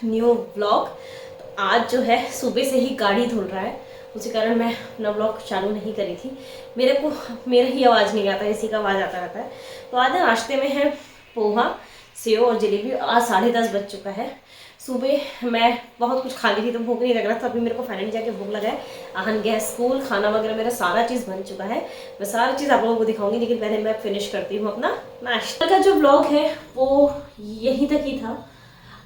New vlog. आज जो है सुबह से ही गाड़ी धुल रहा है, उसी कारण मैं अपना व्लॉग चालू नहीं करी थी। मेरा ही आवाज़ नहीं आता, इसी का आवाज़ आता रहता है। तो आज नाश्ते में है पोहा, सेव और जलेबी। आज 10:30 बज चुका है। सुबह मैं बहुत कुछ खा ली थी तो भूख नहीं लग रहा था। अभी मेरे को फाइनली जाके भूख लगा है। आहन गैस, स्कूल खाना वगैरह मेरा सारा चीज़ बन चुका है। मैं सारी चीज़ आप लोगों को दिखाऊंगी, लेकिन पहले मैं फिनिश करती हूँ अपना नाश्ता। का जो व्लॉग है वो यहीं तक ही था।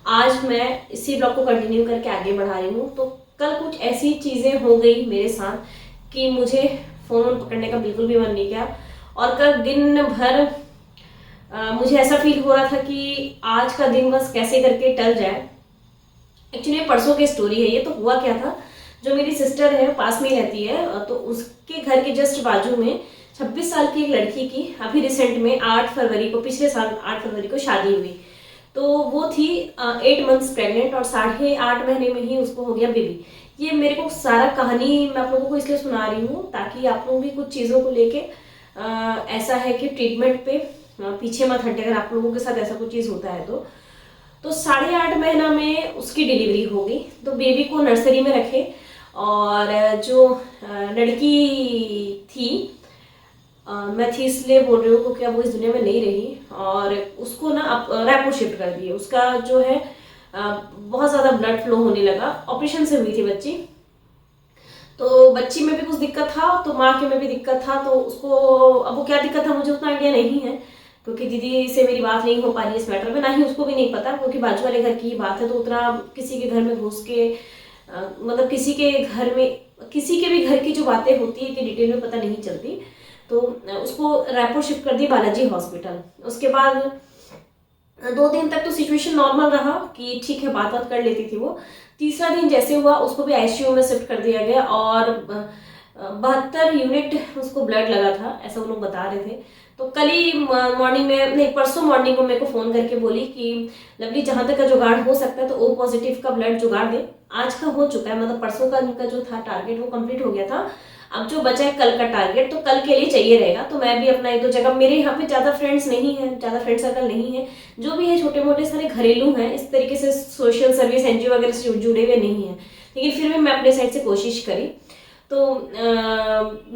आज मैं इसी ब्लॉग को कंटिन्यू करके आगे बढ़ा रही हूँ। तो कल कुछ ऐसी चीज़ें हो गई मेरे साथ कि मुझे फ़ोन पकड़ने का बिल्कुल भी मन नहीं किया। और कल दिन भर मुझे ऐसा फील हो रहा था कि आज का दिन बस कैसे करके टल जाए। एक्चुअली परसों की स्टोरी है ये। तो हुआ क्या था, जो मेरी सिस्टर है पास में रहती है, तो उसके घर के जस्ट बाजू में 26 साल की एक लड़की की अभी रिसेंट में 8 फरवरी को, पिछले साल 8 फरवरी को शादी हुई। तो वो थी 8 मंथ्स प्रेग्नेंट और 8.5 महीने में ही उसको हो गया बेबी। ये मेरे को सारा कहानी मैं आप लोगों को इसलिए सुना रही हूँ ताकि आप लोग भी कुछ चीज़ों को लेके ऐसा है कि ट्रीटमेंट पे पीछे मत हटे अगर आप लोगों के साथ ऐसा कुछ चीज़ होता है तो 8.5 महीना में उसकी डिलीवरी हो गई। तो बेबी को नर्सरी में रखे और जो लड़की थी, मैं थी इसलिए बोल रही हूँ क्योंकि अब वो इस दुनिया में नहीं रही, और उसको ना अब रायपुर शिफ्ट कर दिए। उसका जो है बहुत ज़्यादा ब्लड फ्लो होने लगा। ऑपरेशन से हुई थी बच्ची, तो बच्ची में भी कुछ दिक्कत था तो माँ के में भी दिक्कत था। तो उसको अब वो क्या दिक्कत था मुझे उतना आइडिया नहीं है, क्योंकि दीदी से मेरी बात नहीं हो पा रही है इस मैटर में, ना ही उसको भी नहीं पता, क्योंकि बाजू वाले घर की ही बात है। तो उतना किसी के घर में घुस के मतलब किसी के घर में किसी के भी घर की जो बातें होती है कि डिटेल में पता नहीं चलती। तो उसको रायपुर शिफ्ट कर दी बालाजी हॉस्पिटल। उसके बाद 2 दिन तक तो सिचुएशन नॉर्मल रहा कि ठीक है, बात बात कर लेती थी वो। तीसरा दिन जैसे हुआ उसको भी आईसीयू में शिफ्ट कर दिया गया और 72 यूनिट उसको ब्लड लगा था, ऐसा वो लोग बता रहे थे। तो कल ही मॉर्निंग में, नहीं परसों मॉर्निंग में मेरे को फ़ोन करके बोली कि लवली जहाँ तक का जुगाड़ हो सकता है तो ओ पॉजिटिव का ब्लड जुगाड़ दे। आज का हो चुका है, मतलब परसों का उनका जो था टारगेट वो कंप्लीट हो गया था। अब जो बचा है कल का टारगेट, तो कल के लिए चाहिए रहेगा। तो मैं भी अपना 1-2 जगह, मेरे यहाँ पे ज़्यादा फ्रेंड्स नहीं है, ज़्यादा फ्रेंड सर्कल नहीं है, जो भी है छोटे मोटे सारे घरेलू हैं, इस तरीके से सोशल सर्विस एनजीओ वगैरह से जुड़े हुए नहीं हैं। लेकिन फिर भी मैं अपने साइड से कोशिश करी, तो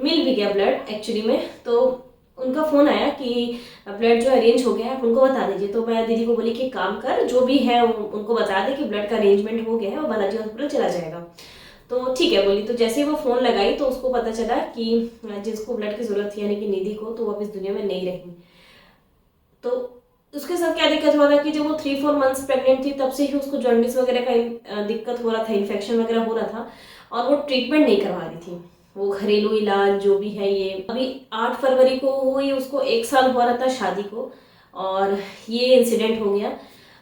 मिल भी गया ब्लड एक्चुअली में। तो उनका फ़ोन आया कि ब्लड जो अरेंज हो गया है आप उनको बता दीजिए। तो मैं दीदी को बोली कि काम कर, जो भी है उनको बता दे कि ब्लड का अरेंजमेंट हो गया है और बालाजी हॉस्पिटल चला जाएगा। तो ठीक है बोली। तो जैसे ही वो फ़ोन लगाई तो उसको पता चला कि जिसको ब्लड की ज़रूरत थी यानी कि निधि को, तो वो अब इस दुनिया में नहीं रही। तो उसके साथ क्या दिक्कत हुआ था कि जब वो 3-4 मंथ्स प्रेग्नेंट थी तब से ही उसको जॉन्डिस वगैरह का दिक्कत हो रहा था, इन्फेक्शन वगैरह हो रहा था, और वो ट्रीटमेंट नहीं करवा रही थी। वो घरेलू इलाज जो भी है, ये अभी 8 फरवरी को हुई, उसको 1 साल हुआ रहा था शादी को, और ये इंसिडेंट हो गया।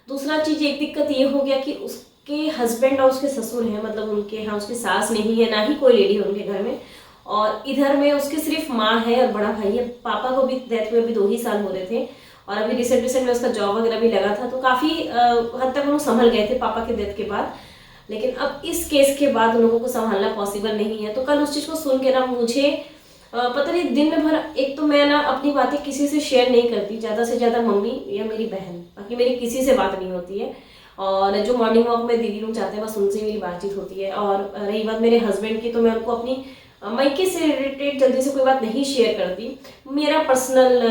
दूसरा चीज़ एक दिक्कत ये हो गया कि उसके हस्बैंड और उसके ससुर हैं, मतलब उनके यहाँ उसकी सास नहीं है, ना ही कोई लेडी है उनके घर में, और इधर में उसकी सिर्फ माँ है और बड़ा भाई है। पापा को भी डेथ हुए अभी 2 ही साल हो रहे थे, और अभी रिसेंट में उसका जॉब वगैरह भी लगा था, तो काफ़ी हद तक वो संभल गए थे पापा के डेथ के बाद। लेकिन अब इस केस के बाद उन लोगों को संभालना पॉसिबल नहीं है। तो कल उस चीज़ को सुन के ना मुझे पता नहीं दिन में भर, एक तो मैं ना अपनी बातें किसी से शेयर नहीं करती, ज़्यादा से ज़्यादा मम्मी या मेरी बहन, बाकी मेरी किसी से बात नहीं होती है। और जो मॉर्निंग वॉक में दीदी लोग जाते हैं बस उनसे मेरी बातचीत होती है। और रही बात मेरे हस्बैंड की, तो मैं उनको अपनी मायके से रिलेटेड जल्दी से कोई बात नहीं शेयर करती। मेरा पर्सनल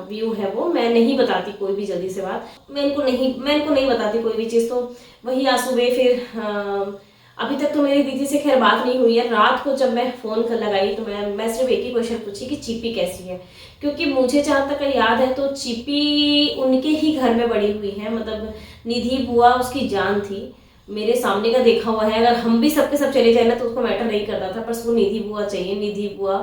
व्यू है वो, मैं नहीं बताती कोई भी जल्दी से बात, मैं इनको नहीं बताती कोई भी चीज़। तो वही आज सुबह फिर अभी तक तो मेरी दीदी से खैर बात नहीं हुई है। रात को जब मैं फ़ोन कर लगाई तो मैं सिर्फ एक ही क्वेश्चन पूछी कि चीपी कैसी है, क्योंकि मुझे जहाँ तक याद है तो चीपी उनके ही घर में बड़ी हुई है, मतलब निधि बुआ उसकी जान थी, मेरे सामने का देखा हुआ है। अगर हम भी सबके सब चले जाए ना तो उसको मैटर नहीं करता था, बस वो निधि बुआ चाहिए, निधि बुआ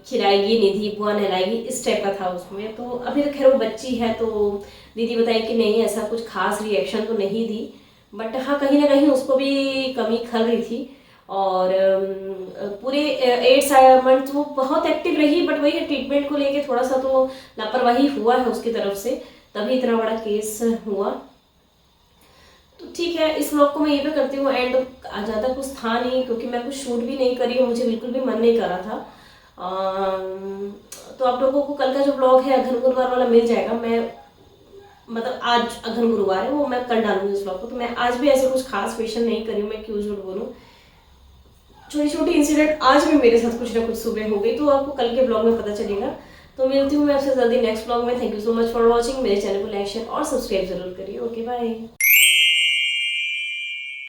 खिलाएगी, निधि बुआ नहलाएगी, इस टाइप का था उसमें। तो अभी तो खैर वो बच्ची है, तो दीदी बताई कि नहीं ऐसा कुछ खास रिएक्शन तो नहीं दी, बट हाँ कहीं ना कहीं उसको भी कमी खल रही थी। और पूरे 8 मंथ वो बहुत एक्टिव रही, बट वही ट्रीटमेंट को लेके थोड़ा सा तो लापरवाही हुआ है उसकी तरफ से, तभी इतना बड़ा केस हुआ। तो ठीक है, इस व्लॉग को मैं ये भी करती हूँ एंड। ज़्यादा कुछ था नहीं क्योंकि मैं कुछ शूट भी नहीं करी और मुझे बिल्कुल भी मन नहीं कर रहा था। तो आप लोगों को कल का जो व्लॉग है घनघोर वाला मिल जाएगा। मैं मतलब आज अघन गुरुवार है, वो मैं कल डालूंगी उस ब्लॉग को। तो मैं आज भी ऐसे कुछ खास स्पेशल नहीं करी हूँ, मैं क्यों झूठ बोलूँ। छोटी छोटी इंसिडेंट आज भी मेरे साथ कुछ ना कुछ सुबह हो गई, तो आपको कल के ब्लॉग में पता चलेगा। तो मिलती हूँ मैं आपसे जल्दी नेक्स्ट ब्लॉग में। Thank you so much for watching. मेरे चैनल को लाइक शेयर और सब्सक्राइब जरूर करिए। Okay bye.